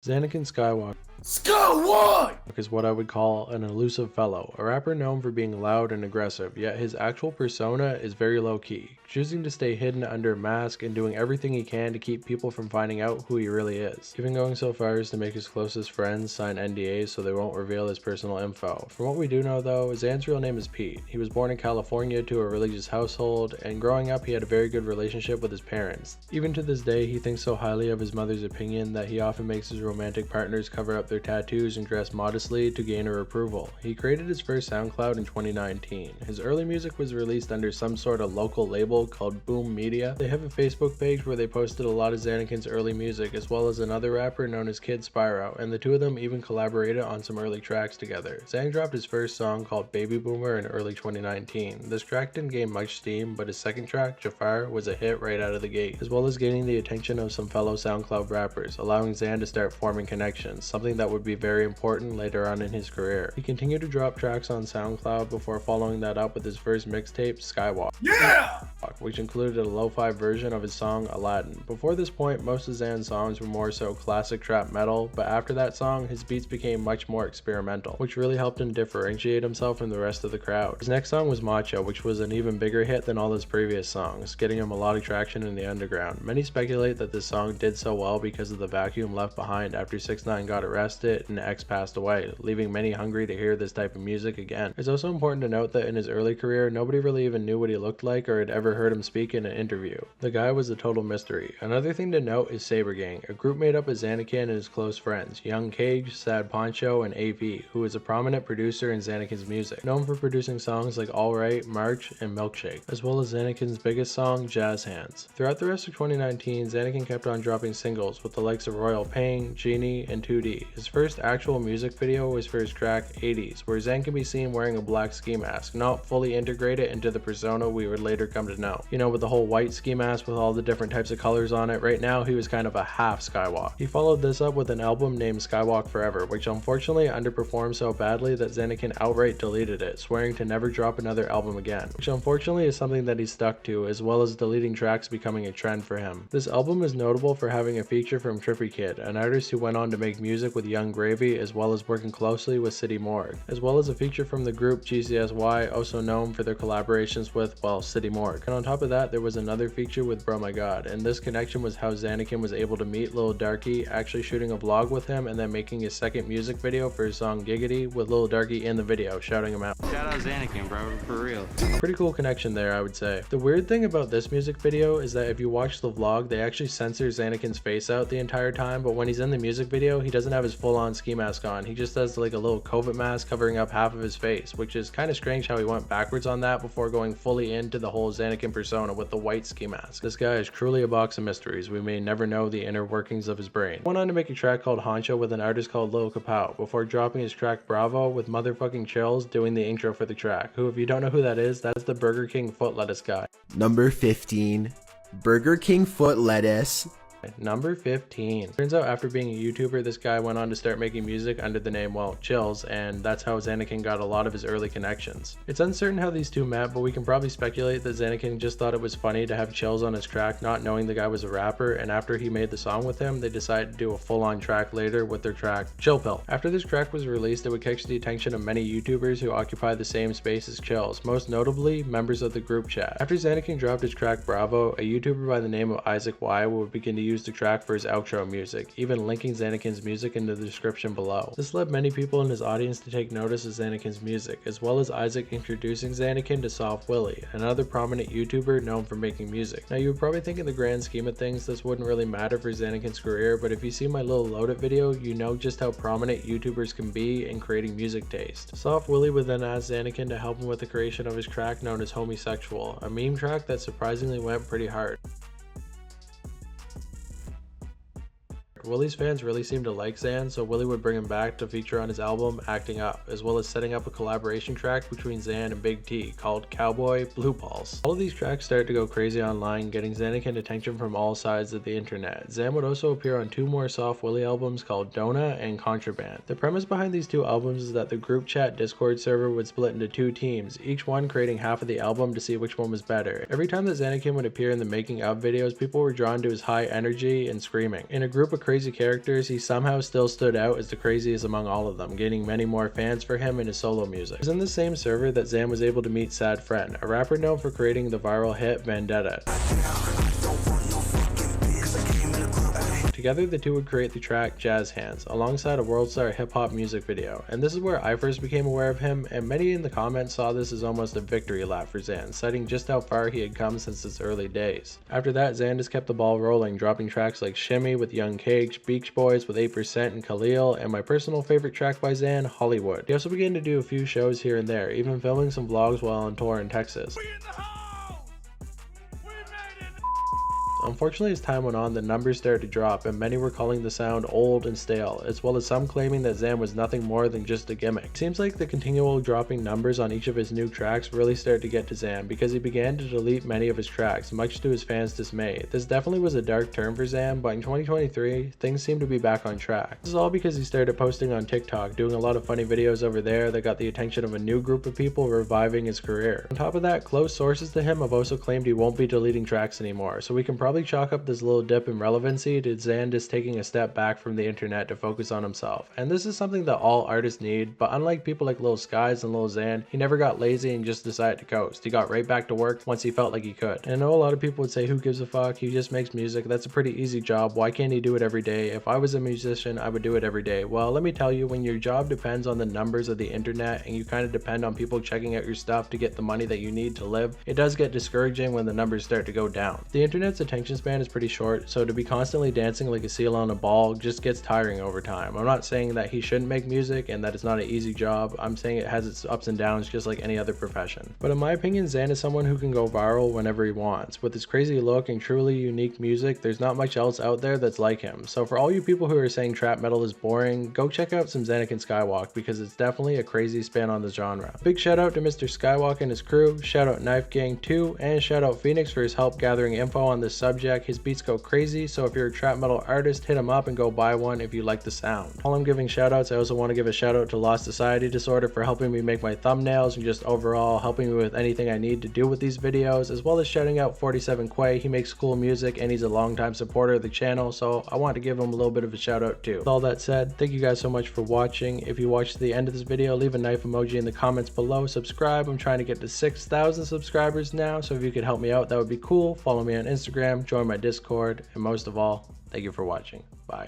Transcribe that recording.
Xanakin Skywok Skywok! is what I would call an elusive fellow, a rapper known for being loud and aggressive, yet his actual persona is very low-key, choosing to stay hidden under a mask and doing everything he can to keep people from finding out who he really is, even going so far as to make his closest friends sign NDAs so they won't reveal his personal info. From what we do know though, Zan's real name is Pete. He was born in California to a religious household, and growing up he had a very good relationship with his parents. Even to this day, he thinks so highly of his mother's opinion that he often makes his romantic partners cover up their tattoos and dress modestly to gain her approval. He created his first SoundCloud in 2019. His early music was released under some sort of local label called Boom Media. They have a Facebook page where they posted a lot of Xanakin's early music, as well as another rapper known as Kid Spyro, and the two of them even collaborated on some early tracks together. Xan dropped his first song called Baby Boomer in early 2019. This track didn't gain much steam, but his second track, Jafar, was a hit right out of the gate, as well as gaining the attention of some fellow SoundCloud rappers, allowing Xan to start forming connections, something that would be very important later on in his career. He continued to drop tracks on SoundCloud before following that up with his first mixtape, Skywok, which included a lo-fi version of his song Aladdin. Before this point, most of Xan's songs were more so classic trap metal, but after that song, his beats became much more experimental, which really helped him differentiate himself from the rest of the crowd. His next song was Macho, which was an even bigger hit than all his previous songs, getting him a lot of traction in the underground. Many speculate that this song did so well because of the vacuum left behind after 6ix9ine got arrested and X passed away, leaving many hungry to hear this type of music again. It's also important to note that in his early career, nobody really even knew what he looked like or had ever heard him speak in an interview. The guy was a total mystery. Another thing to note is Saber Gang, a group made up of Xanakin and his close friends, Young Cage, Sad Poncho, and AP, who is a prominent producer in Xanakin's music, known for producing songs like Alright, March, and Milkshake, as well as Xanakin's biggest song, Jazz Hands. Throughout the rest of 2019, Xanakin kept on dropping singles with the likes of Royal Pain, Genie, and 2D. His first actual music video was for his track 80s, where Xan can be seen wearing a black ski mask, not fully integrated into the persona we would later come to know. You know, with the whole white ski mask with all the different types of colors on it. Right now he was kind of a half Skywok. He followed this up with an album named Skywok Forever, which unfortunately underperformed so badly that Xanakin outright deleted it, swearing to never drop another album again, which unfortunately is something that he stuck to, as well as deleting tracks becoming a trend for him. This album is notable for having a feature from Trippy Kid, an artist who went on to make music with Young Gravy, as well as working closely with City Morgue, as well as a feature from the group GCSY, also known for their collaborations with, well, City Morgue. And on top of that, there was another feature with Bro My God, and this connection was how Xanakin was able to meet Lil Darky, actually shooting a vlog with him and then making his second music video for his song Giggity with Lil Darky in the video, shouting him out. Shout out Xanakin, bro, for real. Pretty cool connection there, I would say. The weird thing about this music video is that if you watch the vlog, they actually censor Xanakin's face out the entire time, but when he's in the music video, he doesn't have his full-on ski mask on. He just has like a little COVID mask covering up half of his face, which is kind of strange how he went backwards on that before going fully into the whole Xanakin persona with the white ski mask. This guy is truly a box of mysteries. We may never know the inner workings of his brain. He went on to make a track called Honcho with an artist called Lil Kapow before dropping his track Bravo with motherfucking Chills doing the intro for the track, who, if you don't know who that is, that's the Burger King foot lettuce guy. Number 15, Burger King foot lettuce. Number 15. Turns out after being a YouTuber, this guy went on to start making music under the name, well, Chills, and that's how Xanakin got a lot of his early connections. It's uncertain how these two met, but we can probably speculate that Xanakin just thought it was funny to have Chills on his track, not knowing the guy was a rapper, and after he made the song with him, they decided to do a full-on track later with their track Chill Pill. After this track was released, it would catch the attention of many YouTubers who occupy the same space as Chills, most notably members of the group chat. After Xanakin dropped his track Bravo, a YouTuber by the name of Isaac Y would begin to use the track for his outro music, even linking Xanakin's music in the description below. This led many people in his audience to take notice of Xanakin's music, as well as Isaac introducing Xanakin to Soft Willie, another prominent YouTuber known for making music. Now you would probably think in the grand scheme of things this wouldn't really matter for Xanakin's career, but if you see my little Load It video, you know just how prominent YouTubers can be in creating music taste. Soft Willie would then ask Xanakin to help him with the creation of his track known as Homosexual, a meme track that surprisingly went pretty hard. Willie's fans really seemed to like Xan, so Willie would bring him back to feature on his album Acting Up, as well as setting up a collaboration track between Xan and Big T called Cowboy Blue Balls. All of these tracks started to go crazy online, getting Xanakin attention from all sides of the internet. Xan would also appear on two more Soft Willie albums called Donut and Contraband. The premise behind these two albums is that the group chat Discord server would split into two teams, each one creating half of the album to see which one was better. Every time that Xanakin would appear in the making of videos, people were drawn to his high energy and screaming. In a group of crazy crazy characters, he somehow still stood out as the craziest among all of them, gaining many more fans for him and his solo music. It was in the same server that Xan was able to meet Sad Friend, a rapper known for creating the viral hit Vendetta. Together, the two would create the track Jazz Hands, alongside a world-star hip-hop music video, and this is where I first became aware of him, and many in the comments saw this as almost a victory lap for Xan, citing just how far he had come since his early days. After that, Xan just kept the ball rolling, dropping tracks like Shimmy with Young Cage, Beach Boys with 8% and Khalil, and my personal favorite track by Xan, Hollywood. He also began to do a few shows here and there, even filming some vlogs while on tour in Texas. Unfortunately, as time went on, the numbers started to drop, and many were calling the sound old and stale, as well as some claiming that Xan was nothing more than just a gimmick. It seems like the continual dropping numbers on each of his new tracks really started to get to Xan, because he began to delete many of his tracks, much to his fans' dismay. This definitely was a dark term for Xan, but in 2023, things seem to be back on track. This is all because he started posting on TikTok, doing a lot of funny videos over there that got the attention of a new group of people, reviving his career. On top of that, close sources to him have also claimed he won't be deleting tracks anymore, so we can probably chalk up this little dip in relevancy to Xan just taking a step back from the internet to focus on himself. And this is something that all artists need, but unlike people like Lil Skies and Lil Xan, he never got lazy and just decided to coast. He got right back to work once he felt like he could. And I know a lot of people would say, who gives a fuck, he just makes music, that's a pretty easy job, why can't he do it every day? If I was a musician, I would do it every day. Well, let me tell you, when your job depends on the numbers of the internet and you kind of depend on people checking out your stuff to get the money that you need to live, it does get discouraging when the numbers start to go down. The internet's attention span is pretty short, so to be constantly dancing like a seal on a ball just gets tiring over time. I'm not saying that he shouldn't make music and that it's not an easy job. I'm saying it has its ups and downs just like any other profession. But in my opinion, Xan is someone who can go viral whenever he wants. With his crazy look and truly unique music, there's not much else out there that's like him. So for all you people who are saying trap metal is boring, go check out some Xanakin Skywok, because it's definitely a crazy spin on the genre. Big shout out to Mr. Skywok and his crew, shout out Knife Gang 2, and shout out Phoenix for his help gathering info on this subject. His beats go crazy, so if you're a trap metal artist, hit him up and go buy one if you like the sound. While I'm giving shout outs, I also want to give a shout out to Lost Society Disorder for helping me make my thumbnails and just overall helping me with anything I need to do with these videos, as well as shouting out 47 Quay. He makes cool music and he's a longtime supporter of the channel, so I want to give him a little bit of a shout out too. With all that said, thank you guys so much for watching. If you watched to the end of this video, leave a knife emoji in the comments below, subscribe. I'm trying to get to 6,000 subscribers now, so if you could help me out, that would be cool. Follow me on Instagram, join my Discord, and most of all, thank you for watching. Bye.